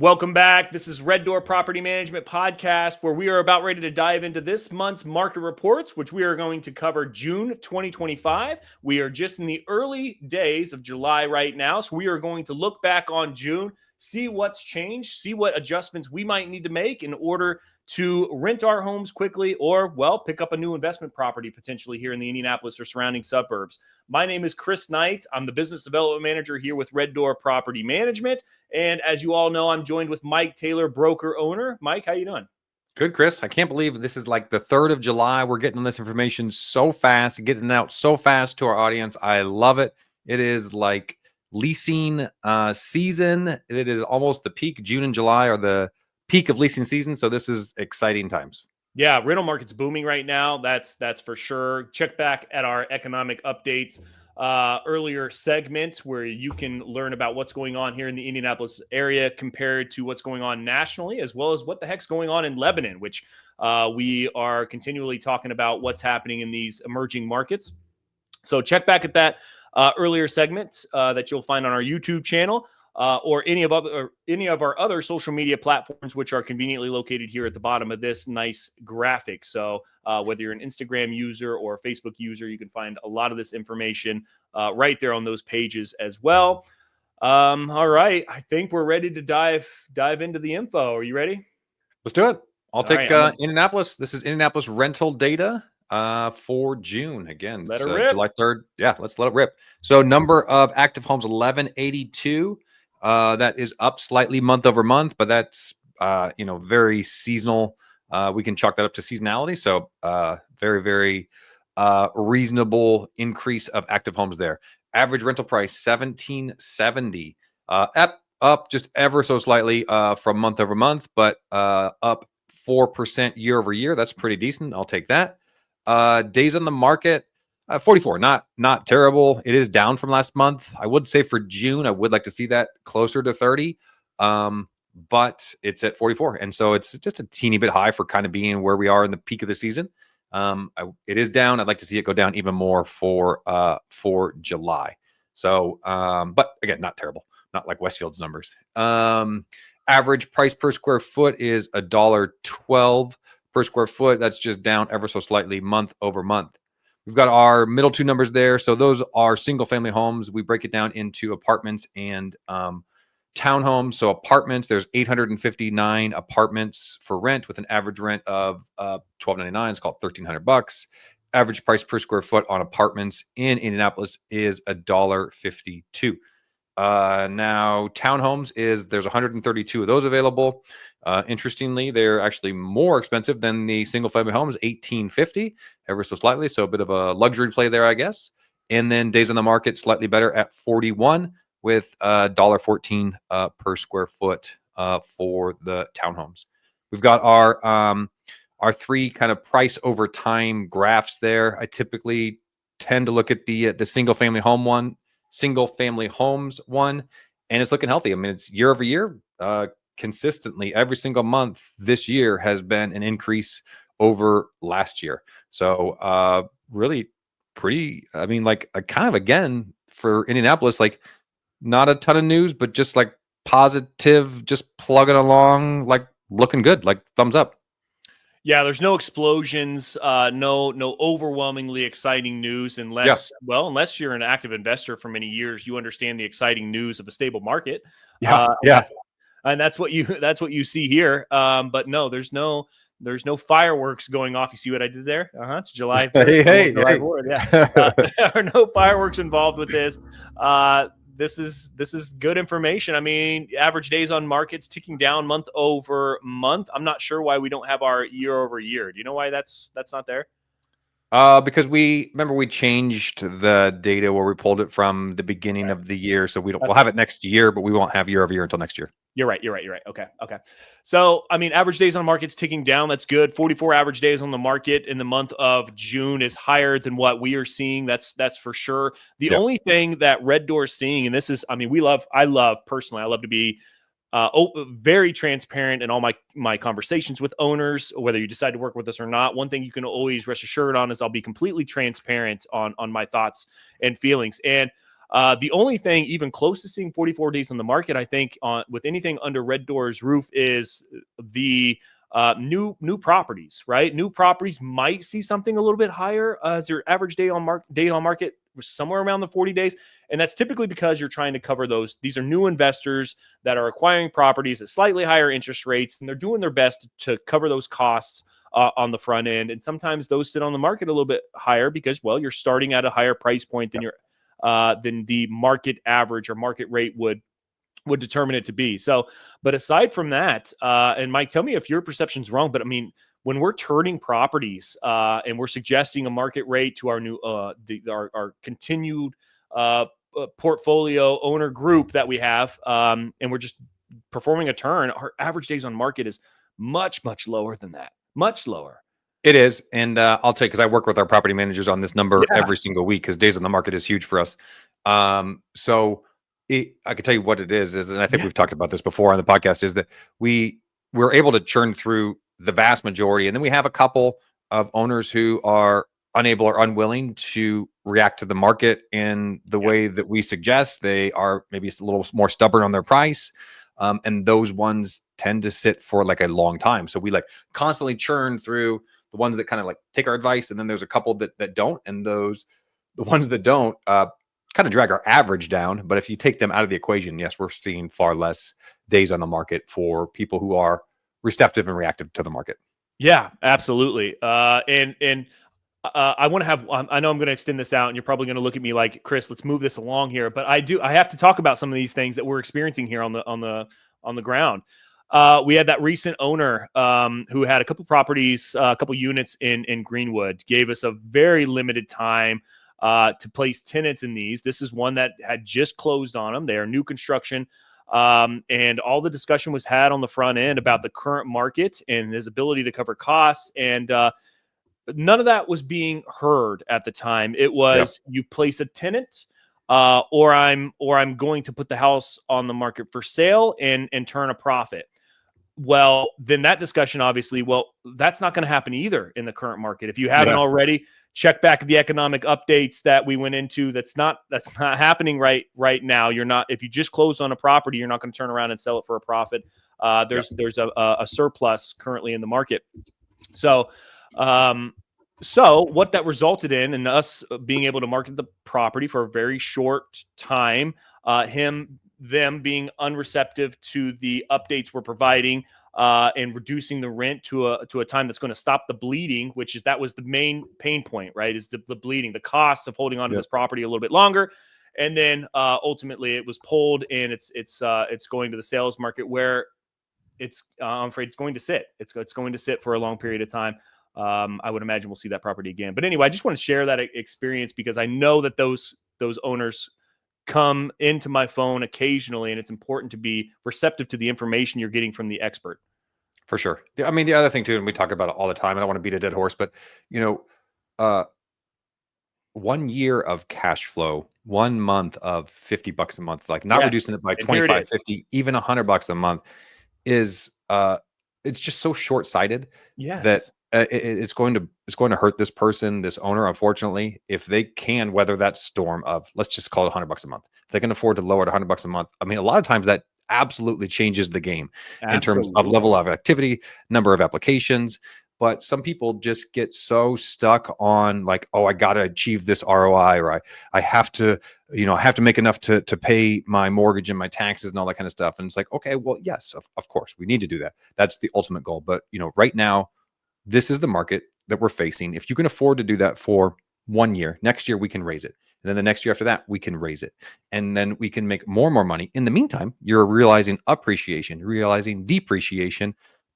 Welcome back. This is Red Door Property Management Podcast, where we are about ready to dive into this month's market reports, which we are going to cover June 2025. We are just in the early days of July right now, so we are going to look back on June, see what's changed, see what adjustments we might need to make in order to rent our homes quickly or, well, pick up a new investment property potentially here in the Indianapolis or surrounding suburbs. My name is Chris Knight. I'm the Business Development Manager here with Red Door Property Management. And as you all know, I'm joined with Mike Taylor, broker owner. Mike, how you doing? Good, Chris. I can't believe this is like the 3rd of July. We're getting this information so fast, getting it out so fast to our audience. I love it. It is like leasing season. It is almost the peak. June and July are the peak of leasing season. So this is exciting times. Yeah, rental market's booming right now. That's for sure. Check back at our economic updates earlier segment where you can learn about what's going on here in the Indianapolis area compared to what's going on nationally, as well as what the heck's going on in Lebanon, which we are continually talking about what's happening in these emerging markets. So check back at that earlier segment that you'll find on our YouTube channel. Or any of our other social media platforms, which are conveniently located here at the bottom of this nice graphic. So whether you're an Instagram user or a Facebook user, you can find a lot of this information right there on those pages as well. All right, I think we're ready to dive into the info. Are you ready? Let's do it. I'll take right, Indianapolis. This is Indianapolis rental data for June. Again, Let it's it rip. July 3rd. Yeah, let's let it rip. So number of active homes, 1182. That is up slightly month over month, but that's very seasonal. We can chalk that up to seasonality. So very, very reasonable increase of active homes there. Average rental price $1,770, up just ever so slightly from month over month, but up 4% year over year. That's pretty decent. I'll take that. Days on the market. 44, not terrible. It is down from last month. I would say for June, I would like to see that closer to 30, but it's at 44. And so it's just a teeny bit high for kind of being where we are in the peak of the season. It is down. I'd like to see it go down even more for July. So, but again, not terrible. Not like Westfield's numbers. Average price per square foot is $1.12 per square foot. That's just down ever so slightly month over month. We've got our middle two numbers there. So those are single family homes. We break it down into apartments and townhomes. So apartments, there's 859 apartments for rent with an average rent of $1,299. It's called $1,300. Average price per square foot on apartments in Indianapolis is $1.52. Now townhomes there's 132 of those available. Interestingly, they're actually more expensive than the single family homes, $1,850, ever so slightly. So a bit of a luxury play there, I guess. And then days on the market, slightly better at 41 with $1.14 per square foot for the townhomes. We've got our three kind of price over time graphs there. I typically tend to look at the single family homes one, and it's looking healthy. I mean, it's year over year, consistently every single month this year has been an increase over last year. So really pretty, I mean, like kind of again for Indianapolis, like not a ton of news, but just like positive, just plugging along, like looking good, like thumbs up. Yeah, there's no explosions, no overwhelmingly exciting news unless you're an active investor for many years, you understand the exciting news of a stable market. And that's what you see here. But no, there's no fireworks going off. You see what I did there? It's July 3rd. Hey. July 4th, yeah. There are no fireworks involved with this. This is good information. I mean, average days on markets ticking down month over month. I'm not sure why we don't have our year over year. Do you know why that's not there? Because we changed the data where we pulled it from the beginning of the year. So we'll have it next year, but we won't have year over year until next year. You're right. Okay. So, I mean, average days on market's ticking down. That's good. 44 average days on the market in the month of June is higher than what we are seeing. That's for sure. The only thing that Red Door is seeing, and this is, I mean, I love to be very transparent in all my conversations with owners, whether you decide to work with us or not. One thing you can always rest assured on is I'll be completely transparent on my thoughts and feelings. And The only thing even close to seeing 44 days on the market, I think, with anything under Red Door's roof is the new properties, right? New properties might see something a little bit higher as your average day on market was somewhere around the 40 days. And that's typically because you're trying to cover those. These are new investors that are acquiring properties at slightly higher interest rates, and they're doing their best to cover those costs on the front end. And sometimes those sit on the market a little bit higher because, well, you're starting at a higher price point than the market average or market rate would determine it to be. So, but aside from that, and Mike, tell me if your perception's wrong, but I mean, when we're turning properties and we're suggesting a market rate to our new our continued portfolio owner group that we have, and we're just performing a turn, our average days on market is much lower than that. Much lower. It is. And I'll tell you, because I work with our property managers on this number Yeah. every single week, because days on the market is huge for us. So I can tell you what it is, and I think we've talked about this before on the podcast, is that we're able to churn through the vast majority. And then we have a couple of owners who are unable or unwilling to react to the market in the way that we suggest. They are maybe a little more stubborn on their price. And those ones tend to sit for like a long time. So we like constantly churn through the ones that kind of like take our advice. And then there's a couple that don't. And the ones that don't kind of drag our average down. But if you take them out of the equation, yes, we're seeing far less days on the market for people who are receptive and reactive to the market. Yeah, absolutely. And I want to have, I know I'm going to extend this out and you're probably going to look at me like, Chris, let's move this along here. But I have to talk about some of these things that we're experiencing here on the ground. We had that recent owner who had a couple properties, a couple units in Greenwood, gave us a very limited time to place tenants in these. This is one that had just closed on them. They are new construction. And all the discussion was had on the front end about the current market and his ability to cover costs. And none of that was being heard at the time. It was you place a tenant, or I'm going to put the house on the market for sale and turn a profit. Well, then that discussion, obviously, that's not going to happen either in the current market. If you haven't already, check back the economic updates that we went into. That's not happening right now. You're not, if you just closed on a property, you're not going to turn around and sell it for a profit. There's a surplus currently in the market. So what that resulted in us being able to market the property for a very short time, them being unreceptive to the updates we're providing, and reducing the rent to a time that's going to stop the bleeding, that was the main pain point, right? Is the bleeding, the cost of holding on to this property a little bit longer. And then ultimately it was pulled and it's going to the sales market where I'm afraid it's going to sit. It's going to sit for a long period of time. I would imagine we'll see that property again. But anyway, I just want to share that experience because I know that those owners come into my phone occasionally, and it's important to be receptive to the information you're getting from the expert. For sure. I mean, the other thing too, and we talk about it all the time, I don't want to beat a dead horse, but 1 year of cash flow, 1 month of $50 a month, like not reducing it by 25, 50, even $100 a month is it's just so short-sighted that it's going to hurt this person, this owner, unfortunately, if they can weather that storm of, let's just call it $100 a month. If they can afford to lower it $100 a month. I mean, a lot of times that absolutely changes the game in terms of level of activity, number of applications. But some people just get so stuck on like, oh, I got to achieve this ROI, or I have to, I have to make enough to pay my mortgage and my taxes and all that kind of stuff. And it's like, okay, well, yes, of course we need to do that. That's the ultimate goal. But, right now, this is the market that we're facing. If you can afford to do that for 1 year, next year we can raise it. And then the next year after that, we can raise it. And then we can make more and more money. In the meantime, you're realizing appreciation, realizing depreciation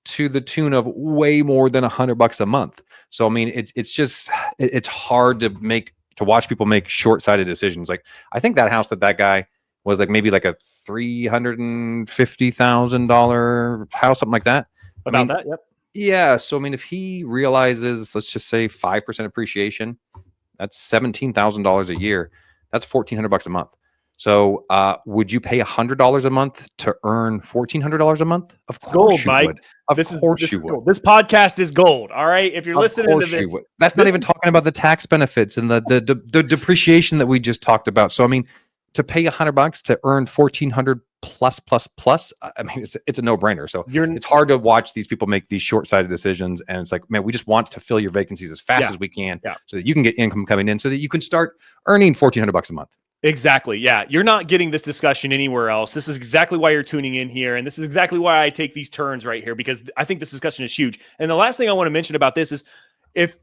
to the tune of way more than $100 a month. So, I mean, it's hard to watch people make short-sighted decisions. Like, I think that house that guy was like maybe like a $350,000 house, something like that. That, yep. Yeah. So, I mean, if he realizes, let's just say 5% appreciation, that's $17,000 a year. That's $1,400 a month. So, would you pay $100 a month to earn $1,400 a month? Of course you would. Of course you would. This podcast is gold. All right. If you're listening to this, that's not even talking about the tax benefits and the depreciation that we just talked about. So, I mean, to pay $100 to earn 1,400 plus. I mean, it's a no brainer. So it's hard to watch these people make these short sighted decisions. And it's like, man, we just want to fill your vacancies as fast as we can so that you can get income coming in so that you can start earning $1,400 a month. Exactly. Yeah. You're not getting this discussion anywhere else. This is exactly why you're tuning in here. And this is exactly why I take these turns right here, because I think this discussion is huge. And the last thing I want to mention about this is if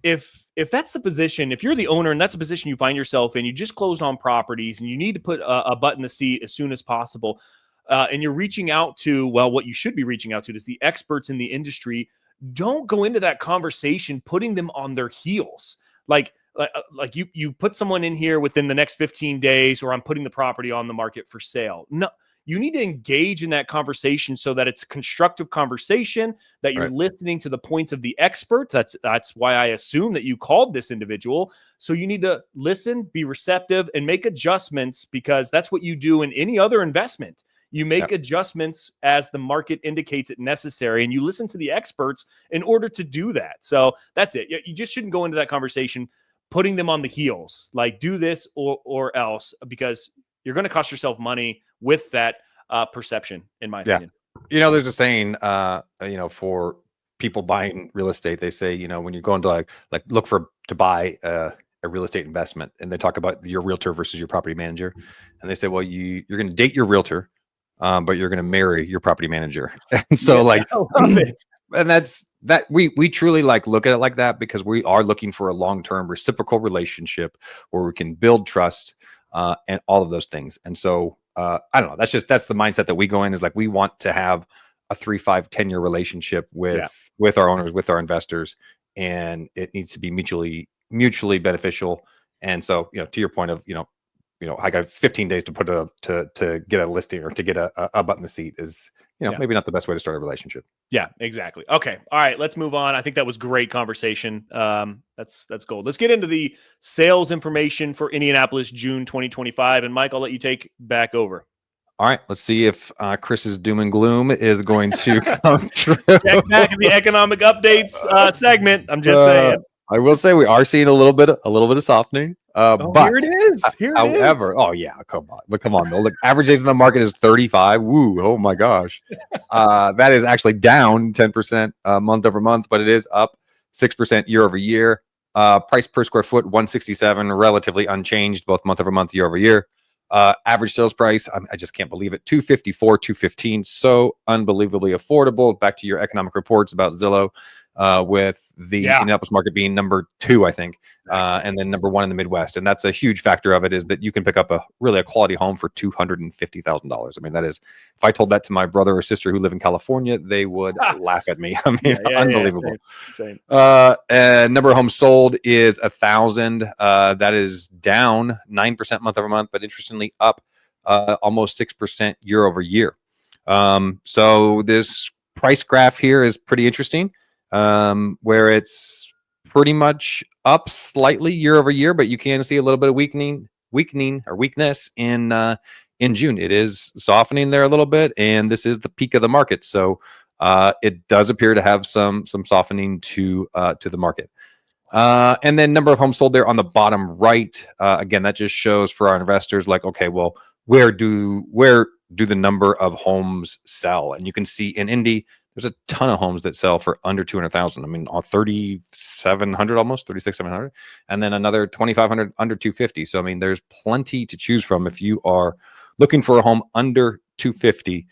that's the position, if you're the owner and that's the position you find yourself in, you just closed on properties and you need to put a butt in the seat as soon as possible. And you're reaching out to, well, what you should be reaching out to is the experts in the industry. Don't go into that conversation putting them on their heels. Like you put someone in here within the next 15 days, or I'm putting the property on the market for sale. No, you need to engage in that conversation so that it's a constructive conversation, that you're listening to the points of the expert. That's why I assume that you called this individual. So you need to listen, be receptive, and make adjustments, because that's what you do in any other investment. You make adjustments as the market indicates it necessary, and you listen to the experts in order to do that. So that's it. You just shouldn't go into that conversation putting them on the heels, like do this or else, because you're going to cost yourself money with that perception, in my opinion. You know, there's a saying, for people buying real estate, they say, when you're going to like look to buy a real estate investment, and they talk about your realtor versus your property manager, and they say, well, you're going to date your realtor, but you're going to marry your property manager. And so I love it. And that's that we truly look at it like that, because we are looking for a long-term reciprocal relationship where we can build trust and all of those things. And so I don't know, that's the mindset that we go in, is we want to have a 3, 5, 10-year relationship with our owners, with our investors, and it needs to be mutually beneficial. And so, to your point of, I got 15 days to put to get a listing or to get a butt in the seat is, maybe not the best way to start a relationship. Yeah, exactly. Okay. All right. Let's move on. I think that was great conversation. That's gold. Let's get into the sales information for Indianapolis, June 2025. And Mike, I'll let you take back over. All right. Let's see if Chris's doom and gloom is going to come true. Check back in the economic updates segment. I'm just saying. I will say we are seeing a little bit of softening. But here it is. However, oh yeah, come on. Look, average days in the market is 35. Woo! Oh my gosh, that is actually down 10% month over month, but it is up 6% year over year. Price per square foot 167, relatively unchanged both month over month, year over year. Average sales price, I just can't believe it, 254, 215, so unbelievably affordable. Back to your economic reports about Zillow. With the Indianapolis market being number 2, I think, and then number 1 in the Midwest. And that's a huge factor of it, is that you can pick up a quality home for $250,000. I mean, that is, if I told that to my brother or sister who live in California, they would laugh at me. I mean, unbelievable. Same. And number of homes sold is 1,000. That is down 9% month over month, but interestingly up almost 6% year over year. So this price graph here is pretty interesting. Where it's pretty much up slightly year over year, but you can see a little bit of weakness in June. It is softening there a little bit, and this is the peak of the market. So it does appear to have some softening to the market. And then number of homes sold there on the bottom right. Again, that just shows for our investors, okay, well, where do the number of homes sell? And you can see in Indy, there's a ton of homes that sell for under 200,000. I mean, 3,700 almost, 3,600, and then another 2,500 under 250. So I mean, there's plenty to choose from if you are looking for a home under 250.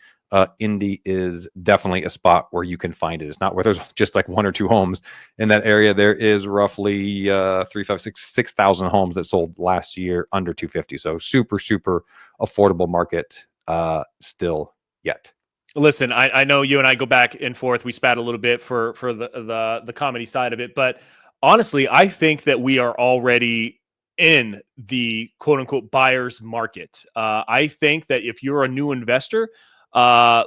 Indy is definitely a spot where you can find it. It's not where there's just 1 or 2 homes in that area. There is roughly 6,000 homes that sold last year under 250. So super affordable market still yet. Listen, I know you and I go back and forth. We spat a little bit for the comedy side of it, but honestly, I think that we are already in the quote unquote buyer's market. I think that if you're a new investor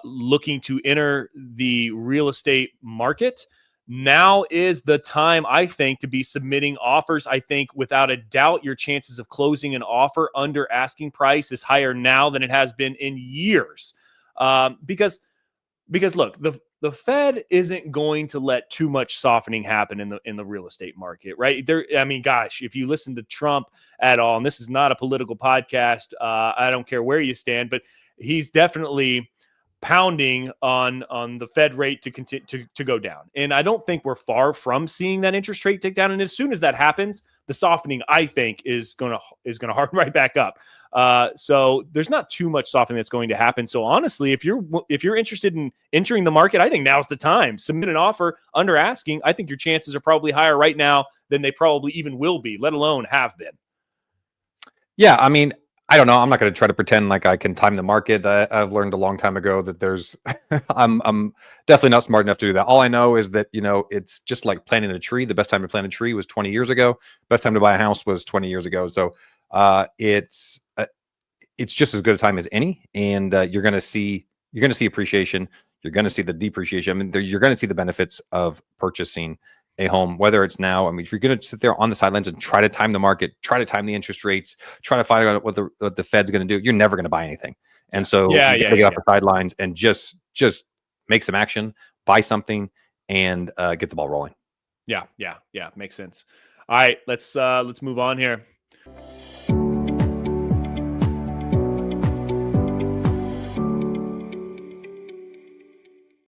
looking to enter the real estate market, now is the time, I think, to be submitting offers. I think without a doubt, your chances of closing an offer under asking price is higher now than it has been in years. Because look, the the Fed isn't going to let too much softening happen in the real estate market, right? There, I mean, gosh, if you listen to Trump at all, and this is not a political podcast, I don't care where you stand, but he's definitely pounding on the Fed rate to continue to go down. And I don't think we're far from seeing that interest rate tick down. And as soon as that happens, the softening, I think, is gonna harden right back up. So there's not too much softening that's going to happen. So honestly, if you're interested in entering the market, I think now's the time. Submit an offer under asking. I think your chances are probably higher right now than they probably even will be, let alone have been. Yeah, I mean, I don't know. I'm not going to try to pretend like I can time the market. I've learned a long time ago that there's, I'm definitely not smart enough to do that. All I know is that, it's just like planting a tree. The best time to plant a tree was 20 years ago. Best time to buy a house was 20 years ago. So it's just as good a time as any. And you're going to see appreciation. You're going to see the depreciation. I mean, you're going to see the benefits of purchasing a home, whether it's now. I mean, if you're going to sit there on the sidelines and try to time the market, try to time the interest rates, try to find out what the Fed's going to do, you're never going to buy anything. And so you got to get off the sidelines and just make some action, buy something, and get the ball rolling. Yeah. Makes sense. All right, let's move on here.